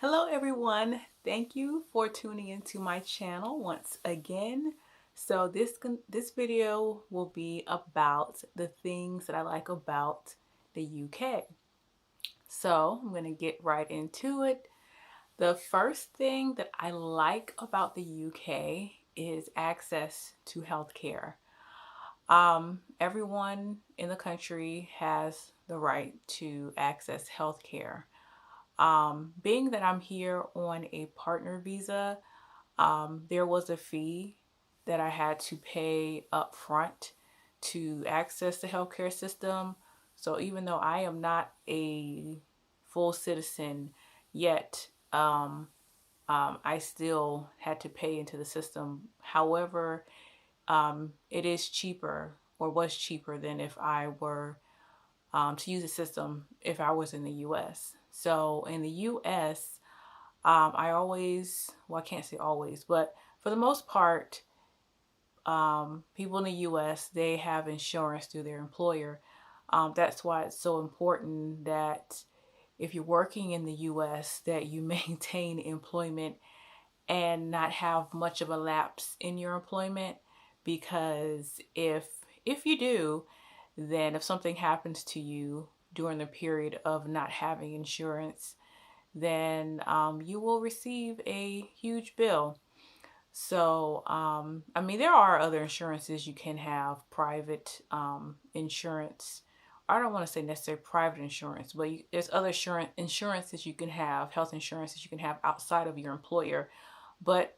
Hello everyone. Thank you for tuning into my channel once again. So this video will be about the things that I like about the UK. So I'm going to get right into it. The first thing that I like about the UK is access to healthcare. Everyone in the country has the right to access healthcare. Being that I'm here on a partner visa, there was a fee that I had to pay up front to access the healthcare system. So even though I am not a full citizen yet, I still had to pay into the system. However, it is cheaper or was cheaper than if I were to use the system if I was in the US. So in the US, I always, well, I can't say always, but for the most part, people in the US, they have insurance through their employer. That's why it's so important that if you're working in the US, that you maintain employment and not have much of a lapse in your employment, because if you do, then if something happens to you during the period of not having insurance, then you will receive a huge bill. So, I mean, there are other insurances you can have, private insurance. I don't want to say necessarily private insurance, but there's other insurances you can have, health insurances you can have outside of your employer. But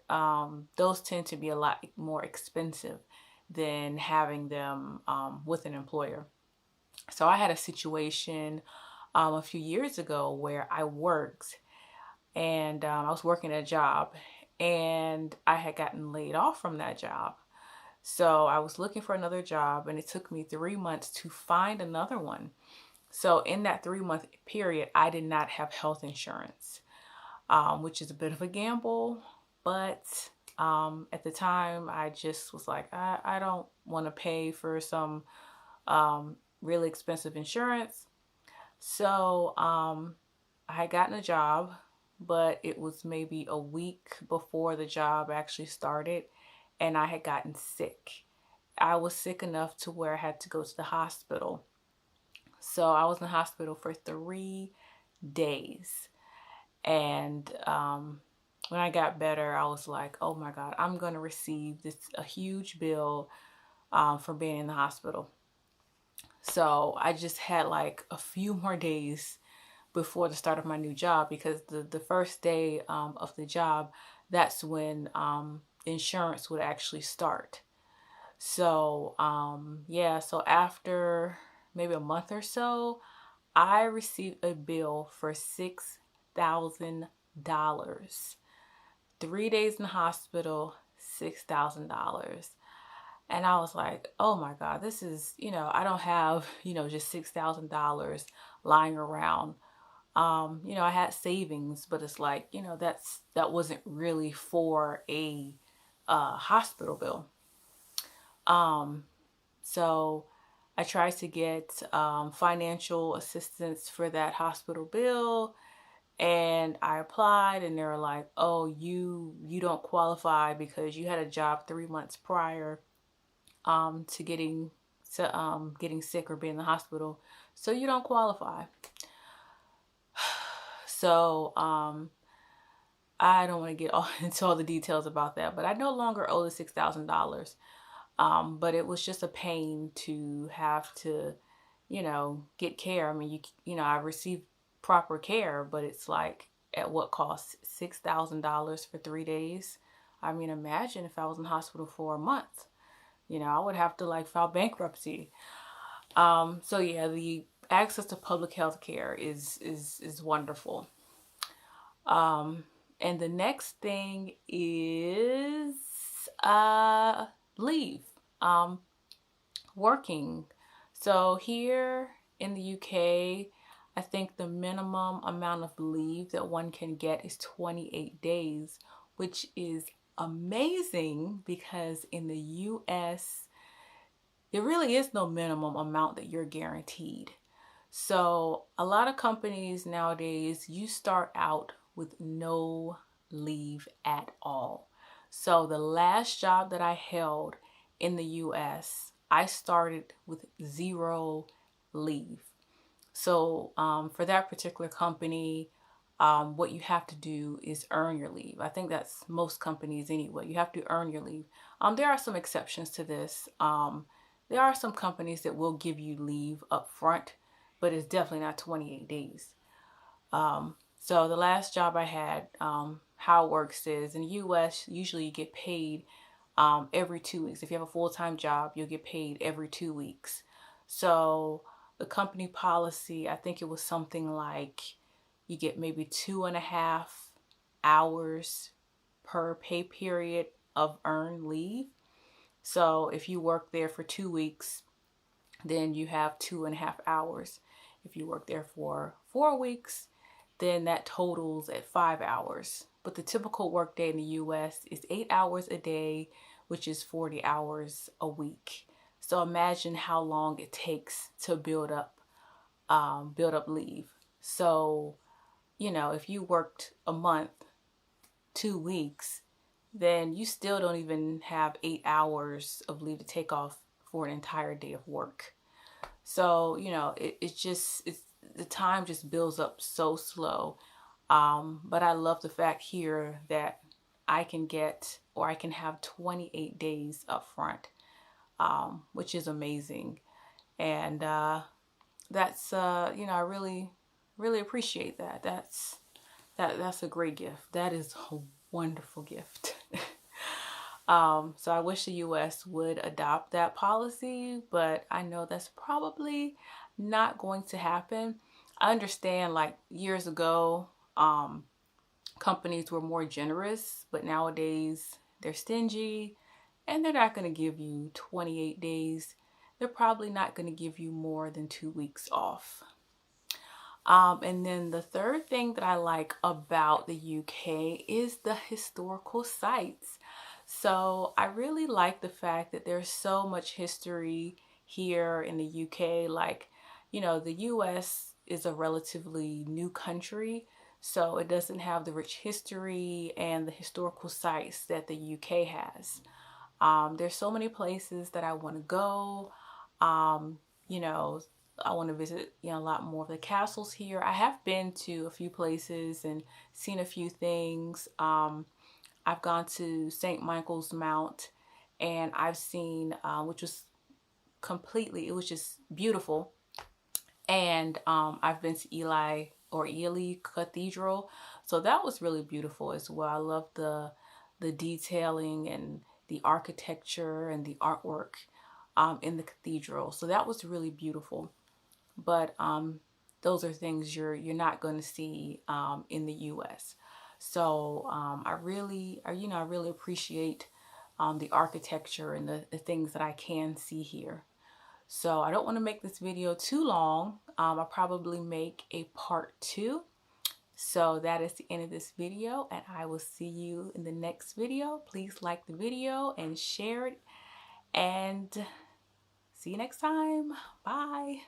those tend to be a lot more expensive than having them with an employer. So I had a situation a few years ago where I worked and I was working a job and I had gotten laid off from that job. So I was looking for another job and it took me 3 months to find another one. So in that 3 month period, I did not have health insurance, which is a bit of a gamble. But at the time, I just was like, I don't want to pay for some really expensive insurance. So I had gotten a job, but it was maybe a week before the job actually started, and I had gotten sick. I was sick enough to where I had to go to the hospital. So I was in the hospital for 3 days. And when I got better, I was like, oh my God, I'm going to receive a huge bill for being in the hospital. So I just had like a few more days before the start of my new job, because the first day of the job, that's when insurance would actually start. So yeah, so after maybe a month or so, I received a bill for $6,000. 3 days in the hospital, $6,000. And I was like, oh my God, this is, I don't have, just $6,000 lying around. I had savings, but it's like, that wasn't really for a hospital bill. So I tried to get financial assistance for that hospital bill, and I applied, and they were like, "Oh, you don't qualify because you had a job 3 months prior to getting sick or being in the hospital, so you don't qualify." So I don't want to get into all the details about that, but I no longer owe the $6,000. But it was just a pain to have to, get care. I mean, I received proper care, but it's like, at what cost? $6,000 for 3 days. I mean, imagine if I was in the hospital for a month. I would have to like file bankruptcy. So yeah, the access to public health care is wonderful. And the next thing is leave. Working. So here in the UK, I think the minimum amount of leave that one can get is 28 days, which is amazing because in the US, there really is no minimum amount that you're guaranteed. So a lot of companies nowadays, you start out with no leave at all. So the last job that I held in the US, I started with 0 leave. So for that particular company, what you have to do is earn your leave. I think that's most companies anyway. You have to earn your leave. There are some exceptions to this. There are some companies that will give you leave up front, but it's definitely not 28 days. So the last job I had, how it works is in the US, usually you get paid every 2 weeks. If you have a full-time job, you'll get paid every 2 weeks. So the company policy, I think it was something like you get maybe 2.5 hours per pay period of earned leave. So if you work there for 2 weeks, then you have 2.5 hours. If you work there for 4 weeks, then that totals at 5 hours. But the typical workday in the US is 8 hours a day, which is 40 hours a week. So imagine how long it takes to build up leave. So, if you worked a month, 2 weeks, then you still don't even have 8 hours of leave to take off for an entire day of work. So, the time just builds up so slow. But I love the fact here that I can have 28 days up front, which is amazing. And that's, I really, really appreciate that. That's a great gift. That is a wonderful gift. So I wish the US would adopt that policy, but I know that's probably not going to happen. I understand like years ago, companies were more generous, but nowadays they're stingy and they're not going to give you 28 days. They're probably not going to give you more than 2 weeks off. And then the third thing that I like about the UK is the historical sites. So I really like the fact that there's so much history here in the UK. Like, the US is a relatively new country, so it doesn't have the rich history and the historical sites that the UK has. There's so many places that I want to go. You know, I want to visit, a lot more of the castles here. I have been to a few places and seen a few things. I've gone to St. Michael's Mount, and I've seen, which was it was just beautiful. And I've been to Ely Cathedral, so that was really beautiful as well. I love the detailing and the architecture and the artwork in the cathedral. So that was really beautiful. But those are things you're not going to see in the U.S. So I really appreciate the architecture and the things that I can see here. So I don't want to make this video too long. I'll probably make a part 2. So that is the end of this video, and I will see you in the next video. Please like the video and share it, and see you next time. Bye.